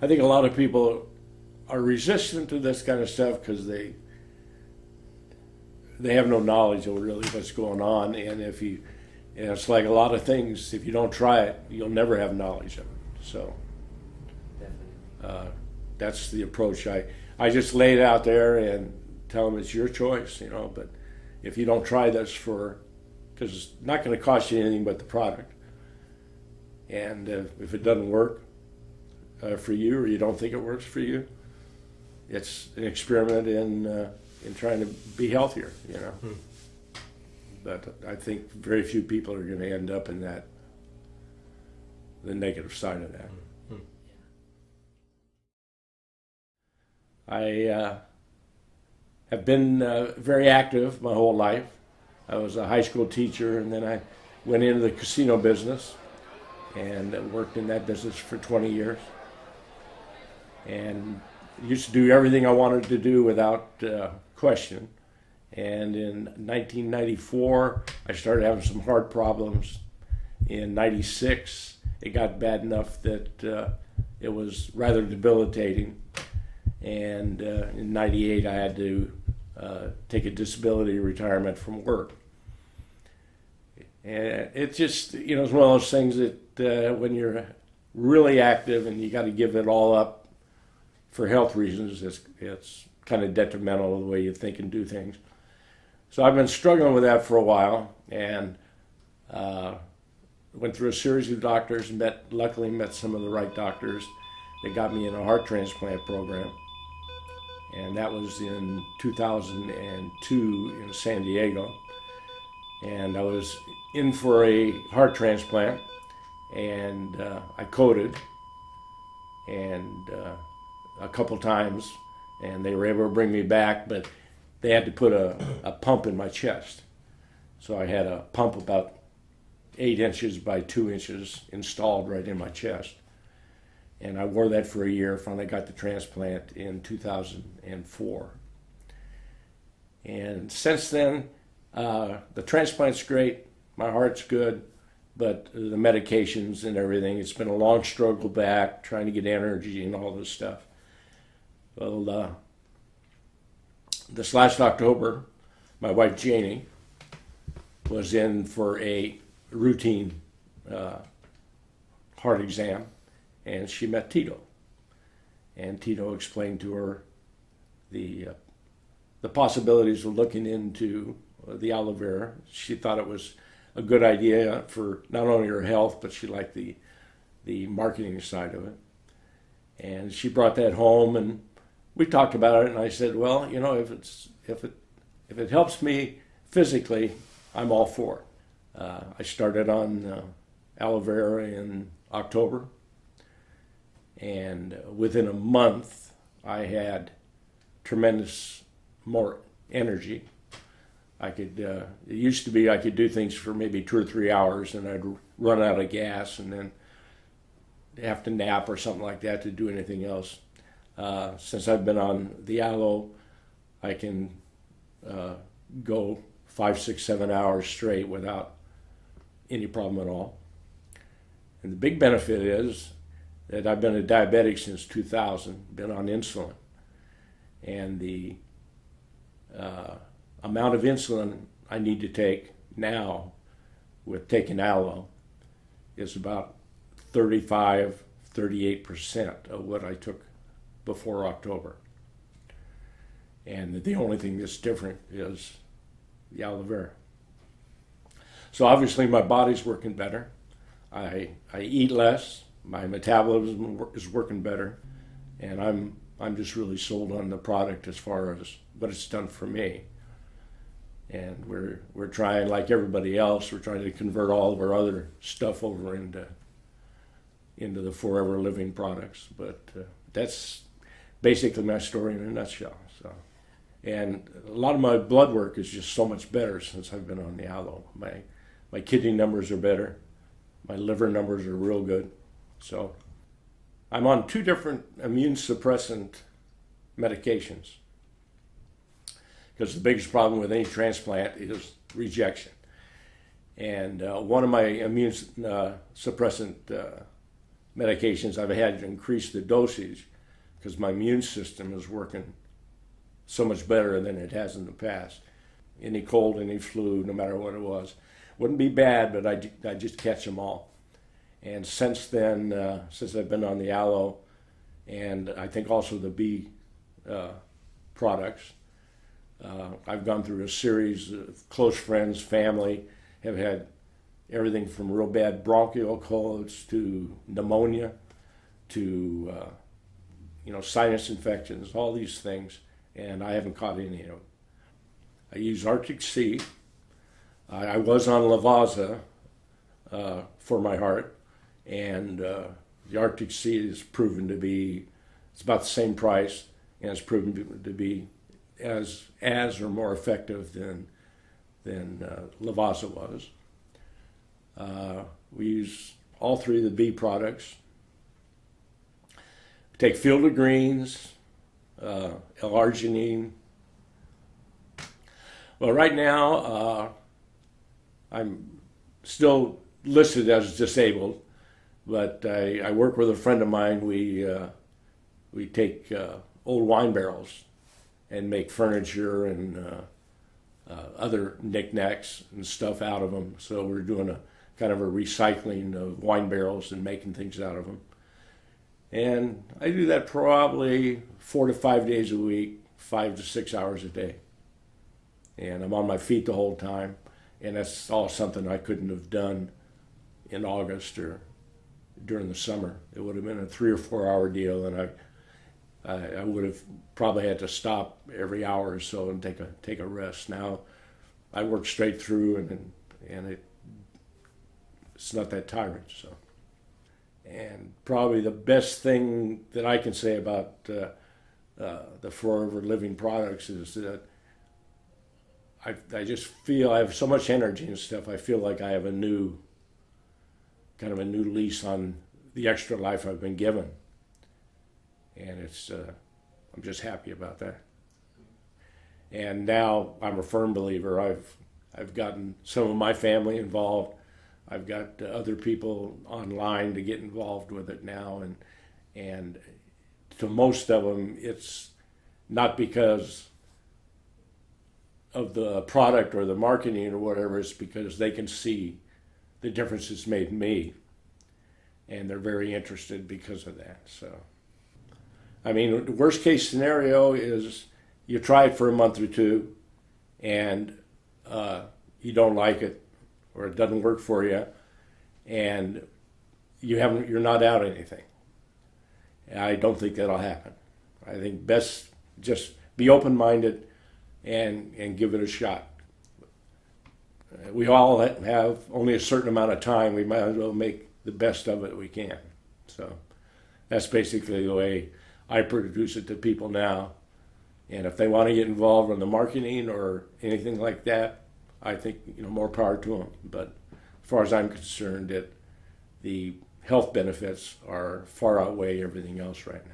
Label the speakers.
Speaker 1: I think a lot of people are resistant to this kind of stuff because they have no knowledge of really what's going on, and it's like a lot of things. If you don't try it, you'll never have knowledge of it. So that's the approach. I just lay it out there and tell them it's your choice, But if you don't try this because it's not going to cost you anything but the product, and if it doesn't work for you, or you don't think it works for you, it's an experiment in trying to be healthier, But I think very few people are going to end up in the negative side of that. I have been very active my whole life. I was a high school teacher, and then I went into the casino business and worked in that business for 20 years. And used to do everything I wanted to do without question. And in 1994, I started having some heart problems. In 96, it got bad enough that it was rather debilitating. And in 98, I had to take a disability retirement from work. And it just, it's one of those things that when you're really active and you got to give it all up for health reasons, it's kind of detrimental to the way you think and do things. So I've been struggling with that for a while, and went through a series of doctors, luckily met some of the right doctors that got me in a heart transplant program. And that was in 2002 in San Diego. And I was in for a heart transplant, and I coded and a couple times, and they were able to bring me back, but they had to put a pump in my chest. So I had a pump about 8 inches by 2 inches installed right in my chest. And I wore that for a year, finally got the transplant in 2004. And since then, the transplant's great, my heart's good, but the medications and everything, it's been a long struggle back, trying to get energy and all this stuff. Well, this last October, my wife Janie was in for a routine heart exam, and she met Tito. And Tito explained to her the possibilities of looking into the aloe vera. She thought it was a good idea for not only her health, but she liked the marketing side of it. And she brought that home, and we talked about it. And I said, well, if it helps me physically, I'm all for it. I started on aloe vera in October, and within a month, I had tremendous more energy. It used to be I could do things for maybe 2 or 3 hours, and I'd run out of gas and then have to nap or something like that to do anything else. Since I've been on the aloe, I can go 5, 6, 7 hours straight without any problem at all. And the big benefit is that I've been a diabetic since 2000, been on insulin. And the amount of insulin I need to take now with taking aloe is about 38% of what I took before October. And the only thing that's different is the aloe vera. So obviously my body's working better. I eat less. My metabolism is working better, and I'm just really sold on the product as far as what it's done for me. And we're trying, like everybody else, we're trying to convert all of our other stuff over into the Forever Living products. But that's basically my story in a nutshell. So, and a lot of my blood work is just so much better since I've been on the aloe. My kidney numbers are better. My liver numbers are real good. So I'm on 2 different immune suppressant medications, because the biggest problem with any transplant is rejection. And one of my immune suppressant medications, I've had to increase the dosage because my immune system is working so much better than it has in the past. Any cold, any flu, no matter what it was, wouldn't be bad, but I just catch them all. And since then, since I've been on the aloe, and I think also the bee products, I've gone through a series of close friends, family, have had everything from real bad bronchial colds to pneumonia to sinus infections, all these things, and I haven't caught any of them. I use Arctic Sea. I was on Lavazza for my heart, and the Arctic Sea is proven to be, it's about the same price, and it's proven to be as or more effective than Lavazza was. We use all three of the bee products. We take Field of Greens, L-arginine. Well, right now I'm still listed as disabled, but I work with a friend of mine. We take old wine barrels and make furniture and other knickknacks and stuff out of them. So we're doing a kind of a recycling of wine barrels and making things out of them. And I do that probably 4 to 5 days a week, 5 to 6 hours a day. And I'm on my feet the whole time. And that's all something I couldn't have done in August or during the summer. It would have been a 3 or 4 hour deal, and I would have probably had to stop every hour or so and take a rest. Now I work straight through, and it's not that tiring. So, and probably the best thing that I can say about the Forever Living products is that I just feel I have so much energy and stuff. I feel like I have a new lease on the extra life I've been given, and it's I'm just happy about that. And now I'm a firm believer. I've gotten some of my family involved. I've got other people online to get involved with it now, and to most of them, it's not because of the product or the marketing or whatever. It's because they can see the difference it's made in me, and they're very interested because of that. So, I mean, the worst case scenario is you try it for a month or two, and you don't like it, or it doesn't work for you, and you're not out anything. I don't think that'll happen. I think best just be open-minded and give it a shot. We all have only a certain amount of time. We might as well make the best of it we can. So that's basically the way I produce it to people now. And if they want to get involved in the marketing or anything like that, I think more power to them. But as far as I'm concerned, the health benefits far outweigh everything else right now.